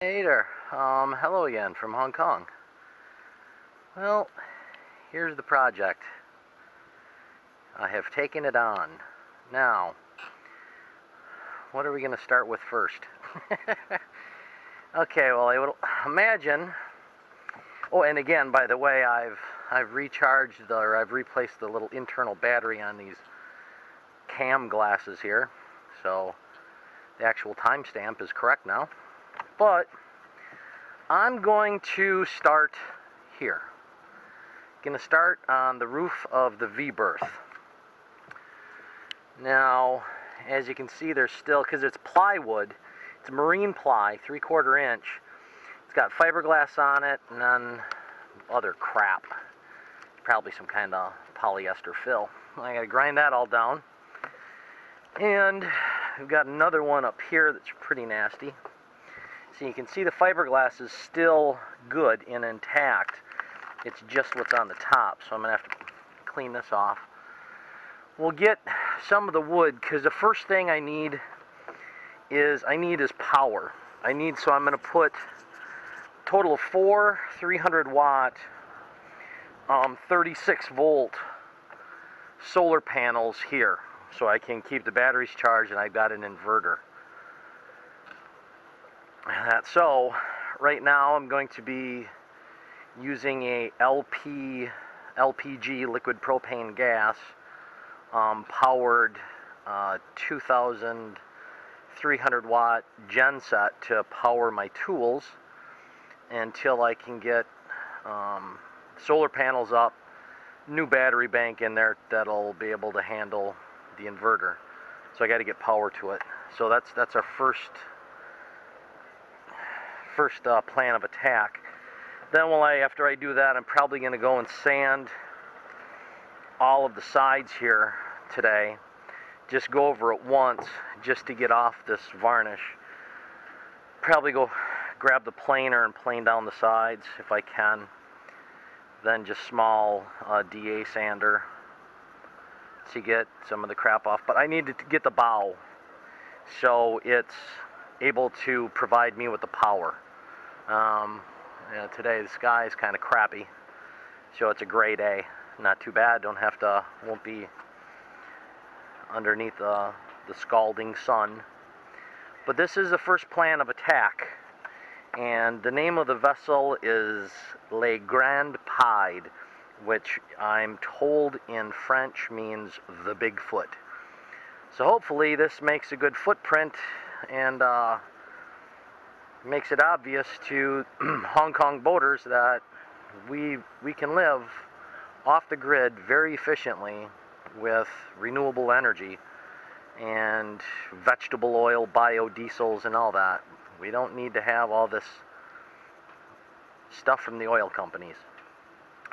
Hey there, hello again from Hong Kong. Well, here's the project. I have taken it on. Now, what are we going to start with first? Okay, well, I would imagine. Oh, and again, by the way, I've recharged or I've replaced the little internal battery on these cam glasses here, so the actual timestamp is correct now. But I'm going to start here. Going to start on the roof of the V-berth. Now, as you can see, there's still, because it's plywood, it's marine ply, 3/4 inch. It's got fiberglass on it, and then other crap. Probably some kind of polyester fill. I got to grind that all down. And we've got another one up here that's pretty nasty. So you can see the fiberglass is still good and intact. It's just what's on the top, so I'm going to have to clean this off. We'll get some of the wood, because the first thing I need is power. So I'm going to put a total of 4 300 watt 36 volt solar panels here, so I can keep the batteries charged, and I've got an inverter. So right now I'm going to be using a LPG, liquid propane gas, powered 2,300 watt genset to power my tools until I can get solar panels up, new battery bank in there that'll be able to handle the inverter. So I got to get power to it. So that's our first plan of attack. Then after I do that, I'm probably going to go and sand all of the sides here today. Just go over it once just to get off this varnish. Probably go grab the planer and plane down the sides if I can. Then just small DA sander to get some of the crap off. But I need to get the bow so it's able to provide me with the power. Today the sky is kind of crappy, so it's a gray day. Not too bad. Won't be underneath the scalding sun. But this is the first plan of attack, and the name of the vessel is Le Grand Pied, which I'm told in French means the Bigfoot. So hopefully this makes a good footprint and makes it obvious to Hong Kong boaters that we can live off the grid very efficiently with renewable energy and vegetable oil, biodiesels, and all that. We don't need to have all this stuff from the oil companies.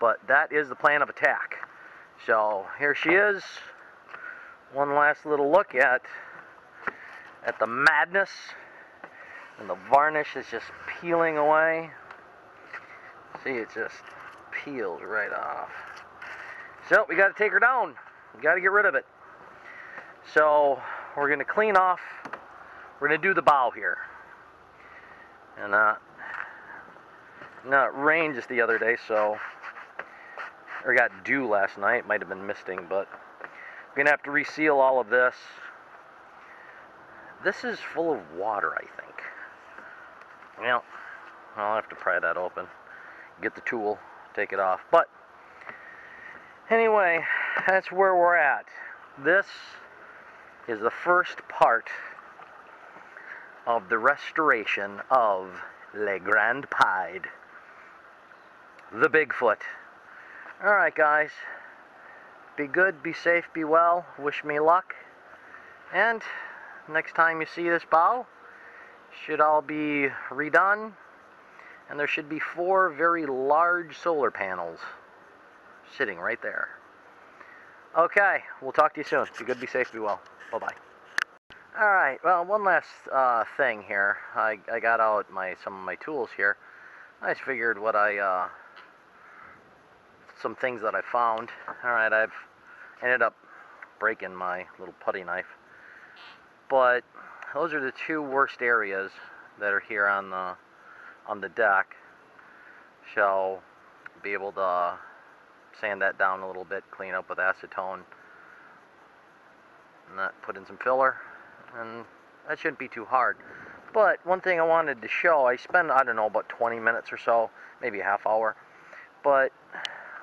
But that is the plan of attack. So here she is. One last little look at the madness. And the varnish is just peeling away. See, it just peels right off. So we got to take her down. We got to get rid of it. So we're going to clean off. We're going to do the bow here. And it rained just the other day, or got dew last night. Might have been misting, but we're going to have to reseal all of this. This is full of water, I think. Well, I'll have to pry that open, get the tool, take it off. But anyway, that's where we're at. This is the first part of the restoration of Le Grand Pied, the Bigfoot. Alright guys, be good, be safe, be well, wish me luck, and next time you see this bow, should all be redone, and there should be 4 very large solar panels sitting right there. Okay, we'll talk to you soon. Be good, be safe, be well. Bye-bye. Alright, well, one last thing here. I got out some of my tools here. I just figured some things that I found. Alright, I've ended up breaking my little putty knife. But those are the 2 worst areas that are here on on the deck. Shall be able to sand that down a little bit, clean up with acetone, and that put in some filler, and that shouldn't be too hard. But one thing I wanted to show, I spent, I don't know, about 20 minutes or so, maybe a half hour, but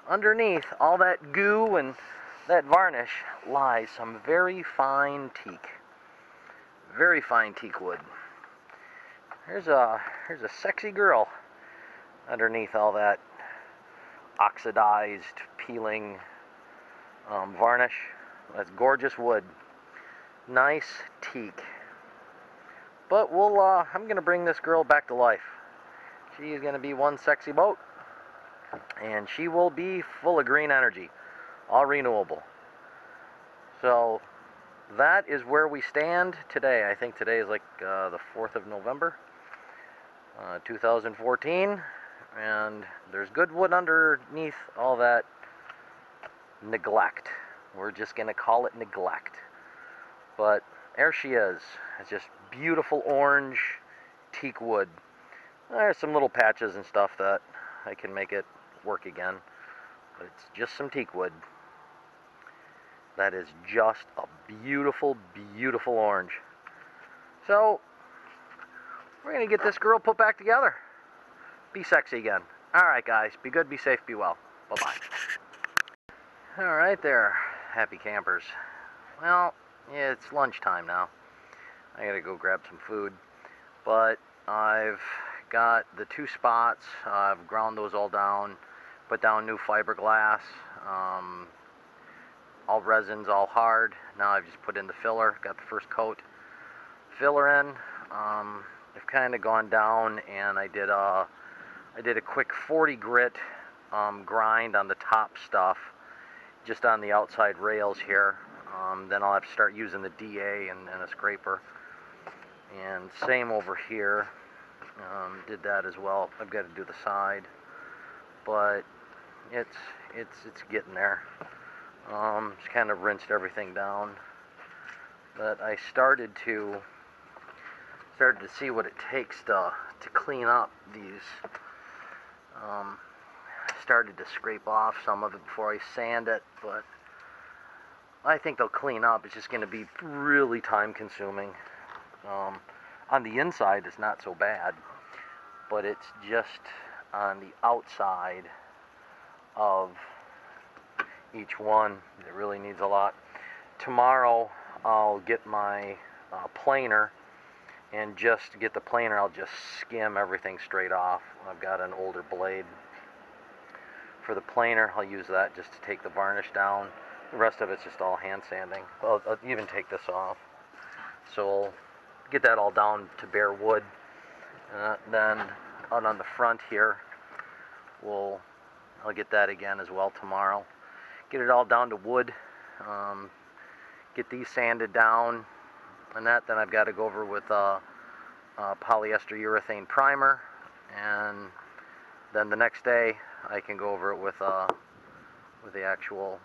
underneath all that goo and that varnish lies some very fine teak. Very fine teak wood. Here's a sexy girl underneath all that oxidized, peeling varnish. That's gorgeous wood. Nice teak. But I'm gonna bring this girl back to life. She is gonna be one sexy boat, and she will be full of green energy, all renewable. So that is where we stand today. I think today is like the 4th of November, 2014, and there's good wood underneath all that neglect. We're just gonna call it neglect. But there she is. It's just beautiful orange teak wood. There's some little patches and stuff that I can make it work again, but it's just some teak wood. That is just a beautiful, beautiful orange. So we're gonna get this girl put back together. Be sexy again. Alright guys, be good, be safe, be well. Bye-bye. Alright there, happy campers. Well, yeah, it's lunchtime now. I gotta go grab some food. But I've got the 2 spots. I've ground those all down, put down new fiberglass, all resins, all hard. Now I've just put in the filler, got the first coat filler in. I've kind of gone down and I did a quick 40 grit grind on the top stuff, just on the outside rails here. Then I'll have to start using the DA and a scraper. And same over here. Did that as well. I've got to do the side, but it's getting there. Just kind of rinsed everything down. But I started to see what it takes to clean up these. Started to scrape off some of it before I sand it, but I think they'll clean up. It's just going to be really time consuming. On the inside it's not so bad, but it's just on the outside of each one that really needs a lot. Tomorrow I'll get my planer, and just to get the planer I'll just skim everything straight off. I've got an older blade for the planer. I'll use that just to take the varnish down. The rest of it's just all hand sanding. I'll even take this off. So I'll get that all down to bare wood. Then out on the front here, I'll get that again as well tomorrow. Get it all down to wood. Get these sanded down, and then I've got to go over with polyester urethane primer, and then the next day I can go over it with the actual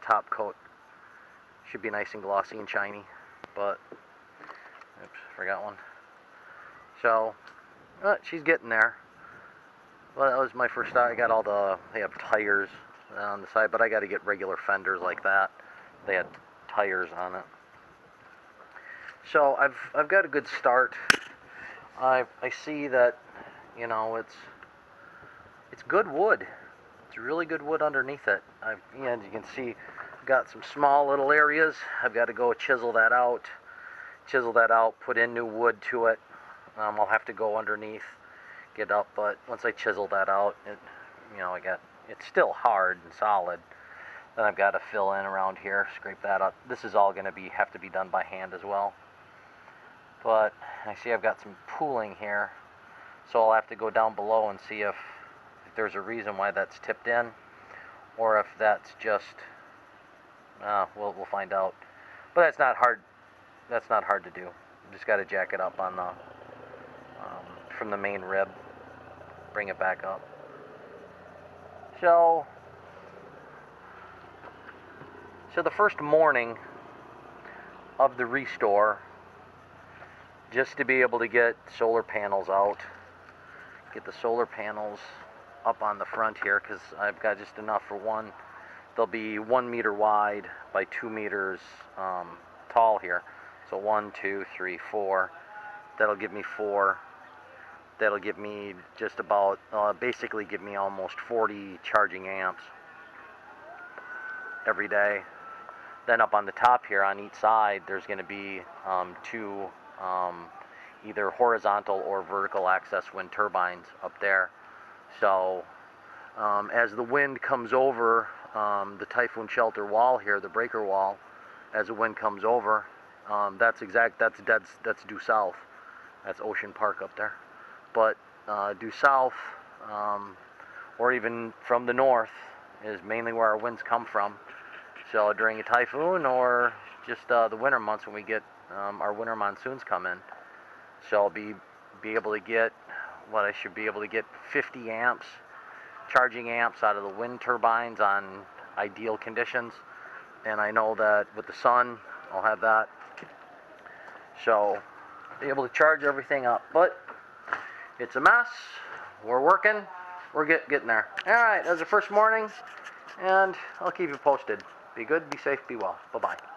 top coat. Should be nice and glossy and shiny, but oops, forgot one. So she's getting there. Well, that was my first start. I got they have tires on the side, but I got to get regular fenders like that. They had tires on it. So I've got a good start. I see that, you know, it's good wood. It's really good wood underneath it. As you can see, I've got some small little areas. I've got to go chisel that out, put in new wood to it. I'll have to go underneath, get up, but once I chisel that out, it's still hard and solid. Then I've got to fill in around here, scrape that up. This is all going to have to be done by hand as well. But I see I've got some pooling here, so I'll have to go down below and see if there's a reason why that's tipped in, or if that's just we'll find out. But that's not hard. That's not hard to do. You just got to jack it up on the from the main rib, bring it back up. So the first morning of the restore, just to be able to get solar panels out, get the solar panels up on the front here, because I've got just enough for one. They'll be 1 meter wide by 2 meters tall here. So 1, 2, 3, 4. That'll give me 4. That'll give me just about, basically give me almost 40 charging amps every day. Then up on the top here on each side, there's going to be two either horizontal or vertical access wind turbines up there. So as the wind comes over the typhoon shelter wall here, the breaker wall, as the wind comes over, that's due south. That's Ocean Park up there. But due south, or even from the north, is mainly where our winds come from. So during a typhoon, or just the winter months when we get our winter monsoons come in. So I'll be able to get, I should be able to get 50 amps, charging amps out of the wind turbines on ideal conditions. And I know that with the sun, I'll have that. So be able to charge everything up. But it's a mess. We're working. We're getting there. All right, that's the first morning, and I'll keep you posted. Be good, be safe, be well. Bye-bye.